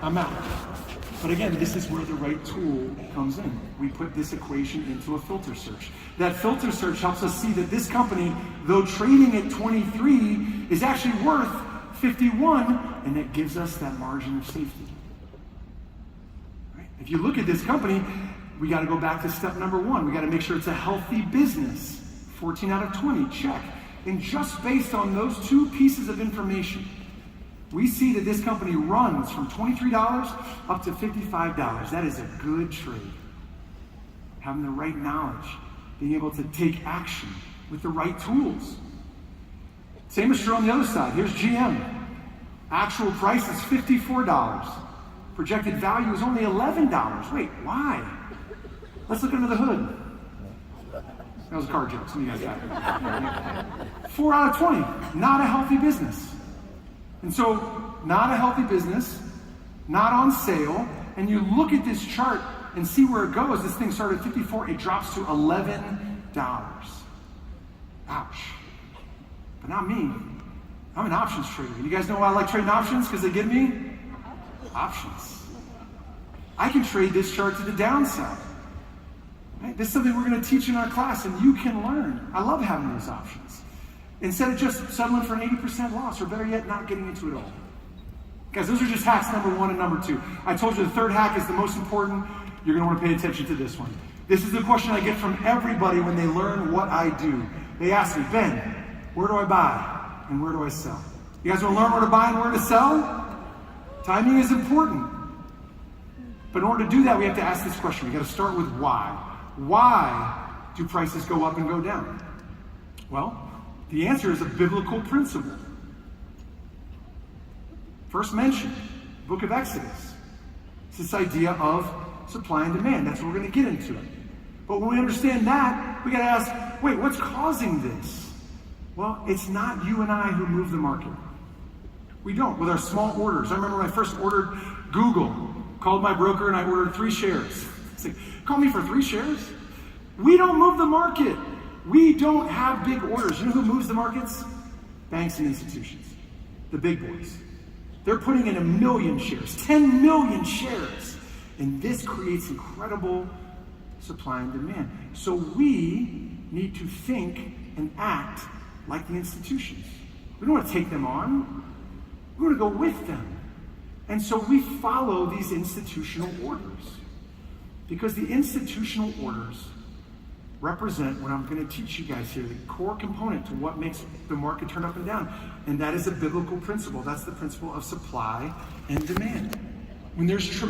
I'm out. But again, this is where the right tool comes in. We put this equation into a filter search. That filter search helps us see that this company, though trading at 23, is actually worth 51, and that gives us that margin of safety. Right? If you look at this company, we got to go back to step number one. We got to make sure it's a healthy business. 14 out of 20, check. And just based on those two pieces of information, we see that this company runs from $23 up to $55. That is a good trade. Having the right knowledge, being able to take action with the right tools. Same is true on the other side. Here's GM. Actual price is $54. Projected value is only $11. Wait, why? Let's look under the hood. That was a car joke. Some of you guys got it. 4 out of 20. Not a healthy business. And so, not a healthy business, not on sale, and you look at this chart and see where it goes. This thing started at 54, it drops to $11. Ouch. But not me. I'm an options trader. You guys know why I like trading options? Because they give me options. I can trade this chart to the downside. Right? This is something we're going to teach in our class, and you can learn. I love having those options. Instead of just settling for an 80% loss, or better yet, not getting into it all. Guys, those are just hacks number one and number two. I told you the third hack is the most important. You're going to want to pay attention to this one. This is the question I get from everybody when they learn what I do. They ask me, Ben, where do I buy and where do I sell? You guys want to learn where to buy and where to sell? Timing is important. But in order to do that, we have to ask this question. We got to start with why. Why do prices go up and go down? Well, the answer is a biblical principle. First mentioned, book of Exodus. It's this idea of supply and demand. That's what we're going to get into it. But when we understand that, we got to ask, wait, what's causing this? Well, it's not you and I who move the market. We don't, with our small orders. I remember when I first ordered Google, called my broker and I ordered 3 shares. It's like, call me for 3 shares? We don't move the market. We don't have big orders. You know who moves the markets? Banks and institutions. The big boys. They're putting in 1 million shares, 10 million shares. And this creates incredible supply and demand. So we need to think and act like the institutions. We don't want to take them on. We want to go with them. And so we follow these institutional orders. Because the institutional orders represent what I'm going to teach you guys here, the core component to what makes the market turn up and down. And that is a biblical principle. That's the principle of supply and demand. When there's